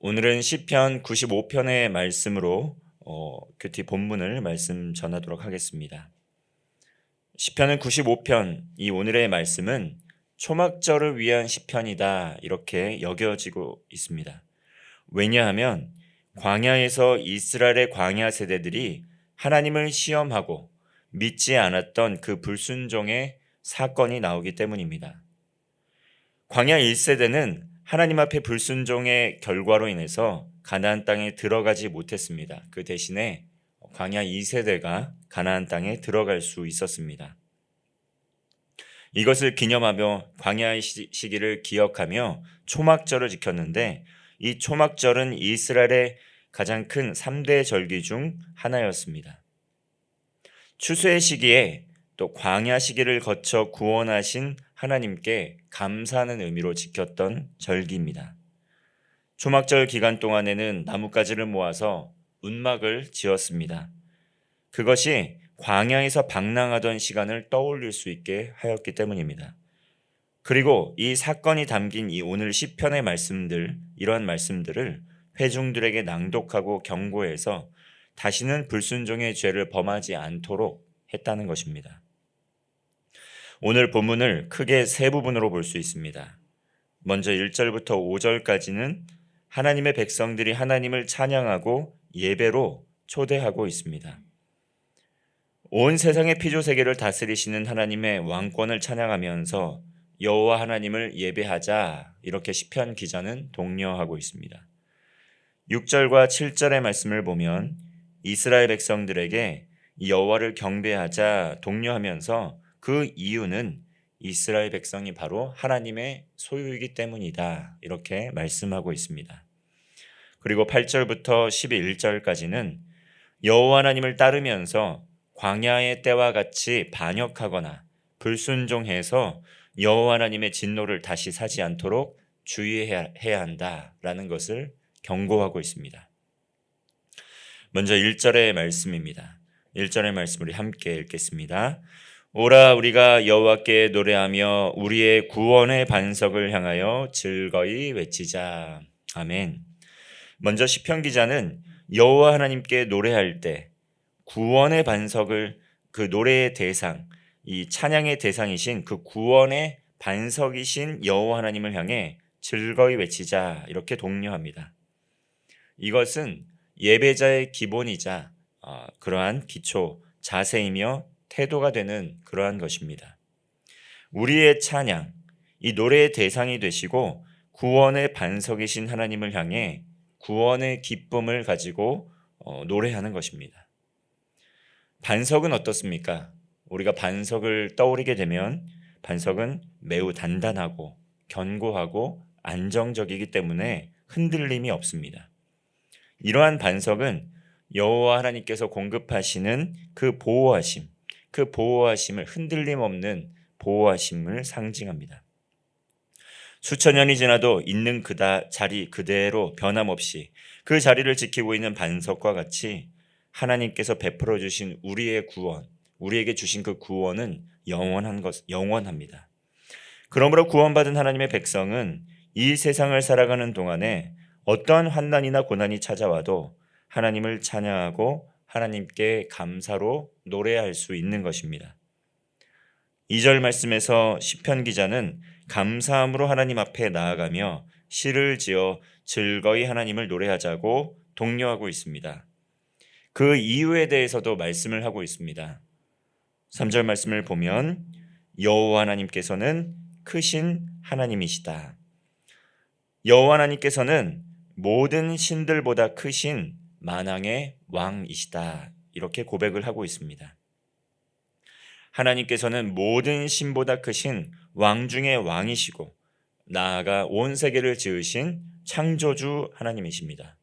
오늘은 시편 95편의 말씀으로 큐티 본문을 말씀 전하도록 하겠습니다. 시편은 95편, 이 오늘의 말씀은 초막절을 위한 시편이다 이렇게 여겨지고 있습니다. 왜냐하면 광야에서 이스라엘의 광야 세대들이 하나님을 시험하고 믿지 않았던 그 불순종의 사건이 나오기 때문입니다. 광야 1세대는 하나님 앞에 불순종의 결과로 인해서 가나안 땅에 들어가지 못했습니다. 그 대신에 광야 2세대가 가나안 땅에 들어갈 수 있었습니다. 이것을 기념하며 광야의 시기를 기억하며 초막절을 지켰는데, 이 초막절은 이스라엘의 가장 큰 3대 절기 중 하나였습니다. 추수의 시기에 또 광야 시기를 거쳐 구원하신 하나님께 감사하는 의미로 지켰던 절기입니다. 초막절 기간 동안에는 나뭇가지를 모아서 운막을 지었습니다. 그것이 광야에서 방랑하던 시간을 떠올릴 수 있게 하였기 때문입니다. 그리고 이 사건이 담긴 이 오늘 시편의 말씀들, 이러한 말씀들을 회중들에게 낭독하고 경고해서 다시는 불순종의 죄를 범하지 않도록 했다는 것입니다. 오늘 본문을 크게 세 부분으로 볼 수 있습니다. 먼저 1절부터 5절까지는 하나님의 백성들이 하나님을 찬양하고 예배로 초대하고 있습니다. 온 세상의 피조세계를 다스리시는 하나님의 왕권을 찬양하면서 여호와 하나님을 예배하자, 이렇게 시편 기자는 독려하고 있습니다. 6절과 7절의 말씀을 보면 이스라엘 백성들에게 여호와를 경배하자 독려하면서 그 이유는 이스라엘 백성이 바로 하나님의 소유이기 때문이다, 이렇게 말씀하고 있습니다. 그리고 8절부터 11절까지는 여호와 하나님을 따르면서 광야의 때와 같이 반역하거나 불순종해서 여호와 하나님의 진노를 다시 사지 않도록 주의해야 한다라는 것을 경고하고 있습니다. 먼저 1절의 말씀입니다. 1절의 말씀 우리 함께 읽겠습니다. 오라 우리가 여호와께 노래하며 우리의 구원의 반석을 향하여 즐거이 외치자. 아멘. 먼저 시편 기자는 여호와 하나님께 노래할 때 구원의 반석을, 그 노래의 대상, 이 찬양의 대상이신 그 구원의 반석이신 여호와 하나님을 향해 즐거이 외치자, 이렇게 독려합니다. 이것은 예배자의 기본이자 그러한 기초, 자세이며 태도가 되는 그러한 것입니다. 우리의 찬양, 이 노래의 대상이 되시고 구원의 반석이신 하나님을 향해 구원의 기쁨을 가지고 노래하는 것입니다. 반석은 어떻습니까? 우리가 반석을 떠올리게 되면 반석은 매우 단단하고 견고하고 안정적이기 때문에 흔들림이 없습니다. 이러한 반석은 여호와 하나님께서 공급하시는 그 보호하심, 그 보호하심을, 흔들림 없는 보호하심을 상징합니다. 수천 년이 지나도 있는 자리 그대로 변함없이 그 자리를 지키고 있는 반석과 같이 하나님께서 베풀어 주신 우리의 구원, 우리에게 주신 그 구원은 영원합니다. 그러므로 구원받은 하나님의 백성은 이 세상을 살아가는 동안에 어떠한 환난이나 고난이 찾아와도 하나님을 찬양하고 하나님께 감사로 노래할 수 있는 것입니다. 2절 말씀에서 시편 기자는 감사함으로 하나님 앞에 나아가며 시를 지어 즐거이 하나님을 노래하자고 독려하고 있습니다. 그 이유에 대해서도 말씀을 하고 있습니다. 3절 말씀을 보면 여호와 하나님께서는 크신 하나님이시다. 여호와 하나님께서는 모든 신들보다 크신 만왕의 왕이시다, 이렇게 고백을 하고 있습니다. 하나님께서는 모든 신보다 크신 왕 중의 왕이시고 나아가 온 세계를 지으신 창조주 하나님이십니다.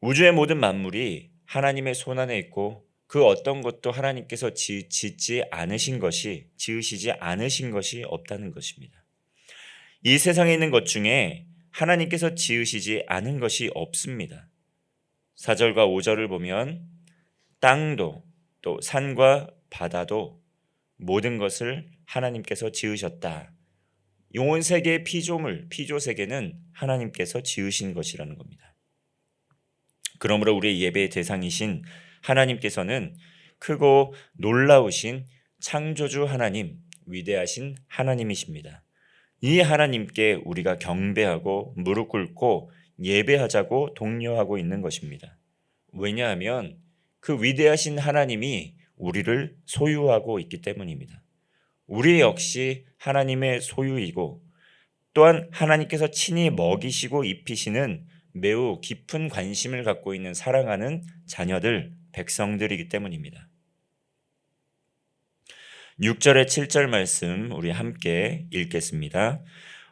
우주의 모든 만물이 하나님의 손안에 있고 그 어떤 것도 하나님께서 지으시지 않으신 것이 없다는 것입니다. 이 세상에 있는 것 중에 하나님께서 지으시지 않은 것이 없습니다. 4절과 5절을 보면 땅도 또 산과 바다도 모든 것을 하나님께서 지으셨다, 온 세계의 피조물, 피조 세계는 하나님께서 지으신 것이라는 겁니다. 그러므로 우리의 예배의 대상이신 하나님께서는 크고 놀라우신 창조주 하나님, 위대하신 하나님이십니다. 이 하나님께 우리가 경배하고 무릎 꿇고 예배하자고 독려하고 있는 것입니다. 왜냐하면 그 위대하신 하나님이 우리를 소유하고 있기 때문입니다. 우리 역시 하나님의 소유이고 또한 하나님께서 친히 먹이시고 입히시는 매우 깊은 관심을 갖고 있는 사랑하는 자녀들, 백성들이기 때문입니다. 6절에 7절 말씀 우리 함께 읽겠습니다.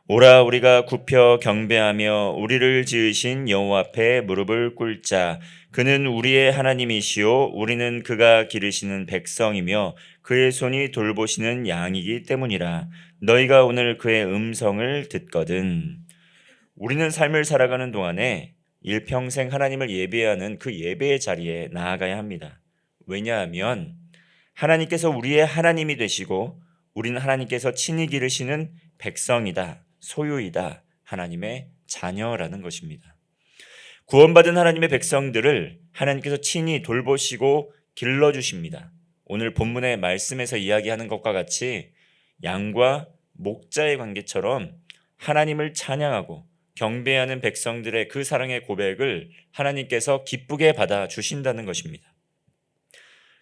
오라 우리가 굽혀 경배하며 우리를 지으신 여호와 앞에 무릎을 꿇자. 그는 우리의 하나님이시요 우리는 그가 기르시는 백성이며 그의 손이 돌보시는 양이기 때문이라. 너희가 오늘 그의 음성을 듣거든. 우리는 삶을 살아가는 동안에 일평생 하나님을 예배하는 그 예배의 자리에 나아가야 합니다. 왜냐하면 하나님께서 우리의 하나님이 되시고 우리는 하나님께서 친히 기르시는 백성이다, 소유이다, 하나님의 자녀라는 것입니다. 구원받은 하나님의 백성들을 하나님께서 친히 돌보시고 길러주십니다. 오늘 본문의 말씀에서 이야기하는 것과 같이 양과 목자의 관계처럼 하나님을 찬양하고 경배하는 백성들의 그 사랑의 고백을 하나님께서 기쁘게 받아주신다는 것입니다.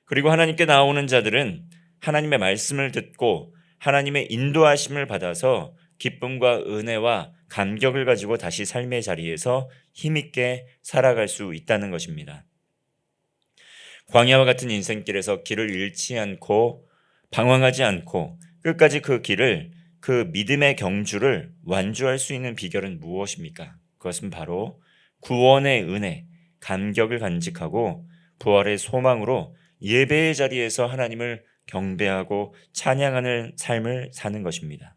그리고 하나님께 나오는 자들은 하나님의 말씀을 듣고 하나님의 인도하심을 받아서 기쁨과 은혜와 감격을 가지고 다시 삶의 자리에서 힘있게 살아갈 수 있다는 것입니다. 광야와 같은 인생길에서 길을 잃지 않고 방황하지 않고 끝까지 그 길을, 그 믿음의 경주를 완주할 수 있는 비결은 무엇입니까? 그것은 바로 구원의 은혜, 감격을 간직하고 부활의 소망으로 예배의 자리에서 하나님을 경배하고 찬양하는 삶을 사는 것입니다.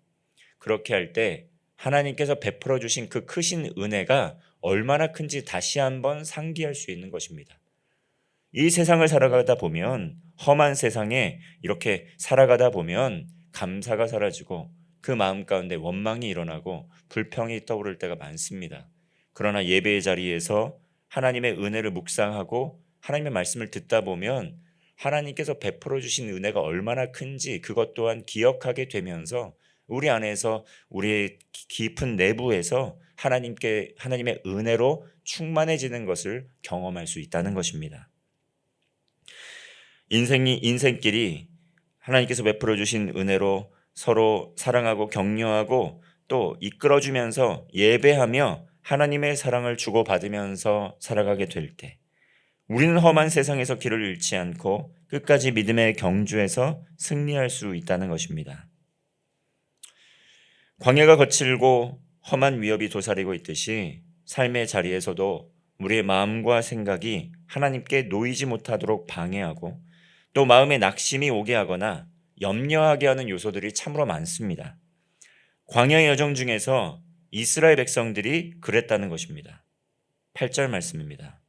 그렇게 할 때 하나님께서 베풀어 주신 그 크신 은혜가 얼마나 큰지 다시 한번 상기할 수 있는 것입니다. 이 세상을 살아가다 보면, 험한 세상에 이렇게 살아가다 보면 감사가 사라지고 그 마음 가운데 원망이 일어나고 불평이 떠오를 때가 많습니다. 그러나 예배의 자리에서 하나님의 은혜를 묵상하고 하나님의 말씀을 듣다 보면 하나님께서 베풀어 주신 은혜가 얼마나 큰지 그것 또한 기억하게 되면서 우리 안에서, 우리의 깊은 내부에서 하나님의 은혜로 충만해지는 것을 경험할 수 있다는 것입니다. 인생길이 하나님께서 베풀어 주신 은혜로 서로 사랑하고 격려하고 또 이끌어주면서 예배하며 하나님의 사랑을 주고받으면서 살아가게 될 때 우리는 험한 세상에서 길을 잃지 않고 끝까지 믿음의 경주에서 승리할 수 있다는 것입니다. 광야가 거칠고 험한 위협이 도사리고 있듯이 삶의 자리에서도 우리의 마음과 생각이 하나님께 놓이지 못하도록 방해하고 또 마음에 낙심이 오게 하거나 염려하게 하는 요소들이 참으로 많습니다. 광야의 여정 중에서 이스라엘 백성들이 그랬다는 것입니다. 8절 말씀입니다.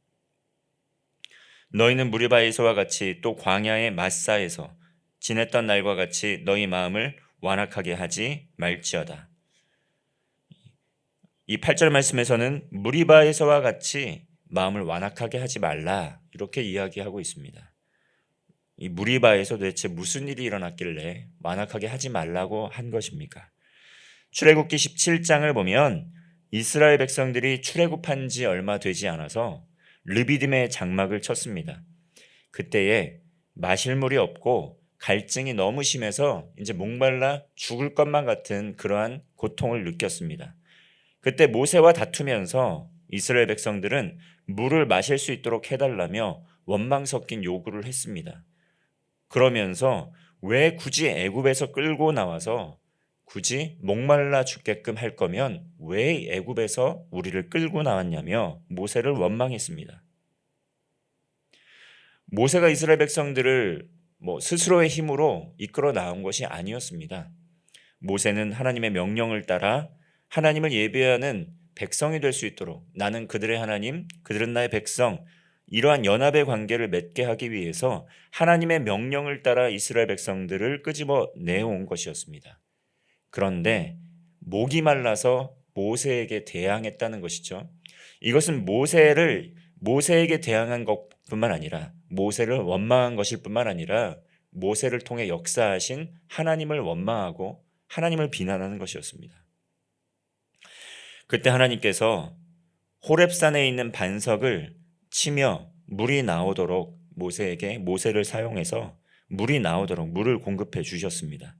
너희는 무리바에서와 같이 또 광야의 마사에서 지냈던 날과 같이 너희 마음을 완악하게 하지 말지어다. 이 8절 말씀에서는 무리바에서와 같이 마음을 완악하게 하지 말라 이렇게 이야기하고 있습니다. 이 무리바에서 도대체 무슨 일이 일어났길래 완악하게 하지 말라고 한 것입니까? 출애굽기 17장을 보면 이스라엘 백성들이 출애굽한 지 얼마 되지 않아서 르비딤의 장막을 쳤습니다. 그때에 마실 물이 없고 갈증이 너무 심해서 이제 목말라 죽을 것만 같은 그러한 고통을 느꼈습니다. 그때 모세와 다투면서 이스라엘 백성들은 물을 마실 수 있도록 해달라며 원망 섞인 요구를 했습니다. 그러면서 왜 굳이 애굽에서 끌고 나와서 굳이 목말라 죽게끔 할 거면 왜 애굽에서 우리를 끌고 나왔냐며 모세를 원망했습니다. 모세가 이스라엘 백성들을 스스로의 힘으로 이끌어 나온 것이 아니었습니다. 모세는 하나님의 명령을 따라 하나님을 예배하는 백성이 될 수 있도록 나는 그들의 하나님, 그들은 나의 백성, 이러한 연합의 관계를 맺게 하기 위해서 하나님의 명령을 따라 이스라엘 백성들을 끄집어 내온 것이었습니다. 그런데 목이 말라서 모세에게 대항했다는 것이죠. 이것은 모세에게 대항한 것뿐만 아니라 모세를 원망한 것일 뿐만 아니라 모세를 통해 역사하신 하나님을 원망하고 하나님을 비난하는 것이었습니다. 그때 하나님께서 호렙산에 있는 반석을 치며 물이 나오도록 모세를 사용해서 물이 나오도록 물을 공급해 주셨습니다.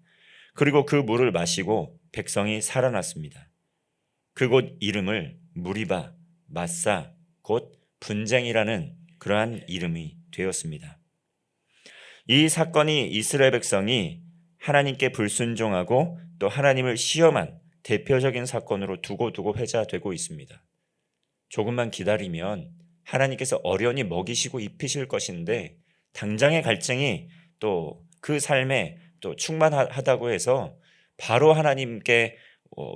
그리고 그 물을 마시고 백성이 살아났습니다. 그곳 이름을 무리바, 마사, 곧 분쟁이라는 그러한 이름이 되었습니다. 이 사건이 이스라엘 백성이 하나님께 불순종하고 또 하나님을 시험한 대표적인 사건으로 두고두고 회자되고 있습니다. 조금만 기다리면 하나님께서 어련히 먹이시고 입히실 것인데 당장의 갈증이 또 그 삶에 또 충만하다고 해서 바로 하나님께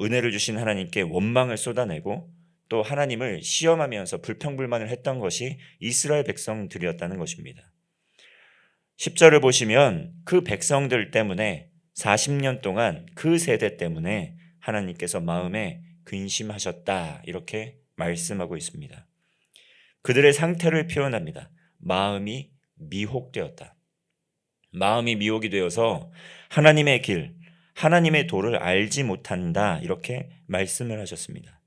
은혜를 주신 하나님께 원망을 쏟아내고 또 하나님을 시험하면서 불평불만을 했던 것이 이스라엘 백성들이었다는 것입니다. 10절을 보시면 그 백성들 때문에 40년 동안 그 세대 때문에 하나님께서 마음에 근심하셨다 이렇게 말씀하고 있습니다. 그들의 상태를 표현합니다. 마음이 미혹되었다. 마음이 미혹이 되어서 하나님의 길, 하나님의 도를 알지 못한다 이렇게 말씀을 하셨습니다.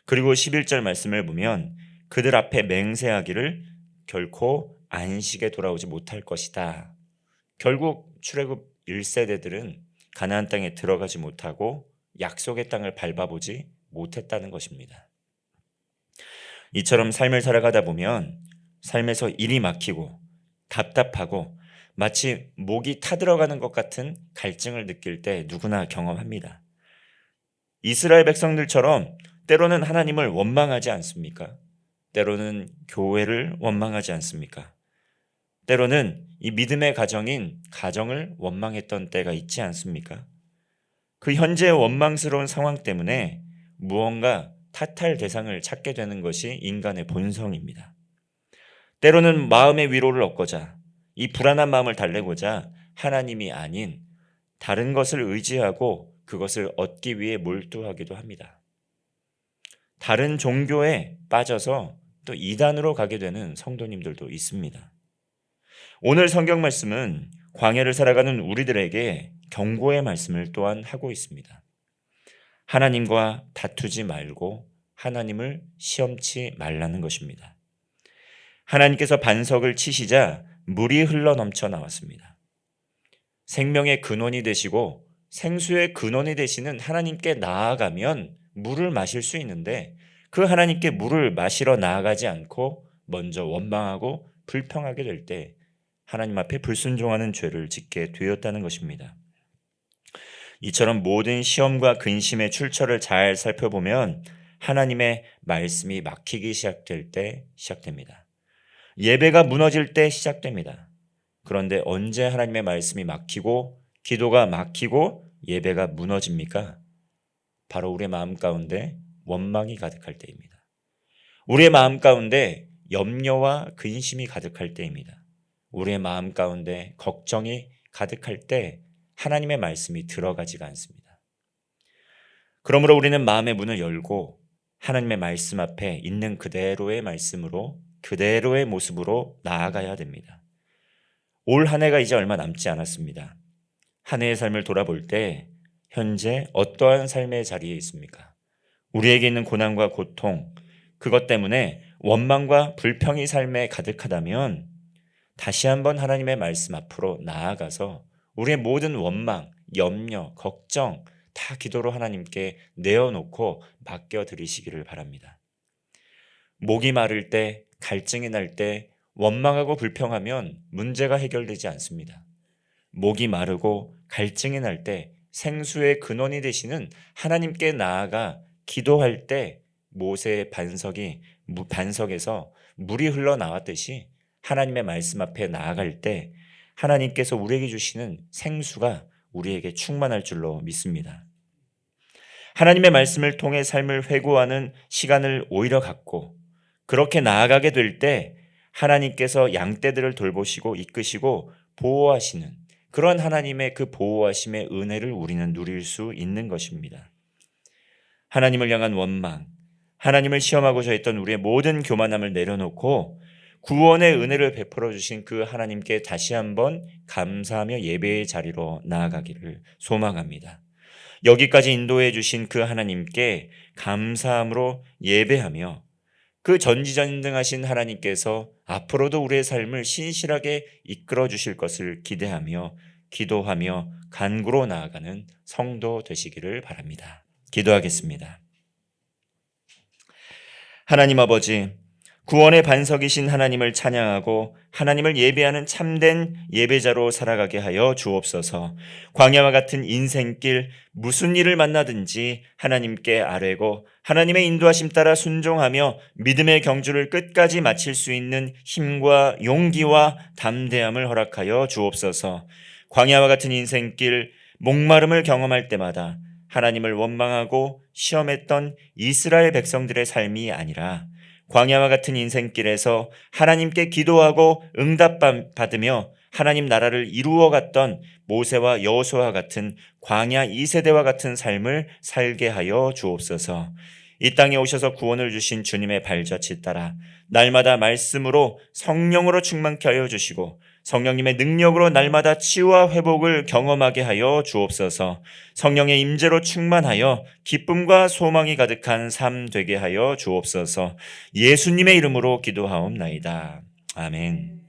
그리고 11절 말씀을 보면 그들 앞에 맹세하기를 결코 안식에 돌아오지 못할 것이다. 결국 출애굽 1세대들은 가나안 땅에 들어가지 못하고 약속의 땅을 밟아보지 못했다는 것입니다. 이처럼 삶을 살아가다 보면 삶에서 일이 막히고 답답하고 마치 목이 타들어가는 것 같은 갈증을 느낄 때 누구나 경험합니다. 이스라엘 백성들처럼 때로는 하나님을 원망하지 않습니까? 때로는 교회를 원망하지 않습니까? 때로는 이 믿음의 가정을 원망했던 때가 있지 않습니까? 그 현재의 원망스러운 상황 때문에 무언가 탓할 대상을 찾게 되는 것이 인간의 본성입니다. 때로는 마음의 위로를 얻고자 이 불안한 마음을 달래고자 하나님이 아닌 다른 것을 의지하고 그것을 얻기 위해 몰두하기도 합니다. 다른 종교에 빠져서 또 이단으로 가게 되는 성도님들도 있습니다. 오늘 성경 말씀은 광야를 살아가는 우리들에게 경고의 말씀을 또한 하고 있습니다. 하나님과 다투지 말고 하나님을 시험치 말라는 것입니다. 하나님께서 반석을 치시자 물이 흘러 넘쳐 나왔습니다. 생명의 근원이 되시고 생수의 근원이 되시는 하나님께 나아가면 물을 마실 수 있는데 그 하나님께 물을 마시러 나아가지 않고 먼저 원망하고 불평하게 될 때 하나님 앞에 불순종하는 죄를 짓게 되었다는 것입니다. 이처럼 모든 시험과 근심의 출처를 잘 살펴보면 하나님의 말씀이 막히기 시작될 때 시작됩니다. 예배가 무너질 때 시작됩니다. 그런데 언제 하나님의 말씀이 막히고 기도가 막히고 예배가 무너집니까? 바로 우리의 마음 가운데 원망이 가득할 때입니다. 우리의 마음 가운데 염려와 근심이 가득할 때입니다. 우리의 마음 가운데 걱정이 가득할 때 하나님의 말씀이 들어가지가 않습니다. 그러므로 우리는 마음의 문을 열고 하나님의 말씀 앞에 있는 그대로의 말씀으로 그대로의 모습으로 나아가야 됩니다. 올 한 해가 이제 얼마 남지 않았습니다. 한 해의 삶을 돌아볼 때 현재 어떠한 삶의 자리에 있습니까? 우리에게 있는 고난과 고통, 그것 때문에 원망과 불평이 삶에 가득하다면 다시 한번 하나님의 말씀 앞으로 나아가서 우리의 모든 원망, 염려, 걱정 다 기도로 하나님께 내어놓고 맡겨드리시기를 바랍니다. 목이 마를 때, 갈증이 날 때 원망하고 불평하면 문제가 해결되지 않습니다. 목이 마르고 갈증이 날 때 생수의 근원이 되시는 하나님께 나아가 기도할 때 모세의 반석에서 물이 흘러나왔듯이 하나님의 말씀 앞에 나아갈 때 하나님께서 우리에게 주시는 생수가 우리에게 충만할 줄로 믿습니다. 하나님의 말씀을 통해 삶을 회고하는 시간을 오히려 갖고 그렇게 나아가게 될 때 하나님께서 양떼들을 돌보시고 이끄시고 보호하시는 그런 하나님의 그 보호하심의 은혜를 우리는 누릴 수 있는 것입니다. 하나님을 향한 원망, 하나님을 시험하고자 했던 우리의 모든 교만함을 내려놓고 구원의 은혜를 베풀어 주신 그 하나님께 다시 한번 감사하며 예배의 자리로 나아가기를 소망합니다. 여기까지 인도해 주신 그 하나님께 감사함으로 예배하며 그 전지전능하신 하나님께서 앞으로도 우리의 삶을 신실하게 이끌어 주실 것을 기대하며 기도하며 간구로 나아가는 성도 되시기를 바랍니다. 기도하겠습니다. 하나님 아버지, 구원의 반석이신 하나님을 찬양하고 하나님을 예배하는 참된 예배자로 살아가게 하여 주옵소서. 광야와 같은 인생길 무슨 일을 만나든지 하나님께 아뢰고 하나님의 인도하심 따라 순종하며 믿음의 경주를 끝까지 마칠 수 있는 힘과 용기와 담대함을 허락하여 주옵소서. 광야와 같은 인생길 목마름을 경험할 때마다 하나님을 원망하고 시험했던 이스라엘 백성들의 삶이 아니라 광야와 같은 인생길에서 하나님께 기도하고 응답받으며 하나님 나라를 이루어갔던 모세와 여호수아와 같은 광야 2세대와 같은 삶을 살게 하여 주옵소서. 이 땅에 오셔서 구원을 주신 주님의 발자취 따라 날마다 말씀으로 성령으로 충만케 하여 주시고 성령님의 능력으로 날마다 치유와 회복을 경험하게 하여 주옵소서. 성령의 임재로 충만하여 기쁨과 소망이 가득한 삶 되게 하여 주옵소서. 예수님의 이름으로 기도하옵나이다. 아멘.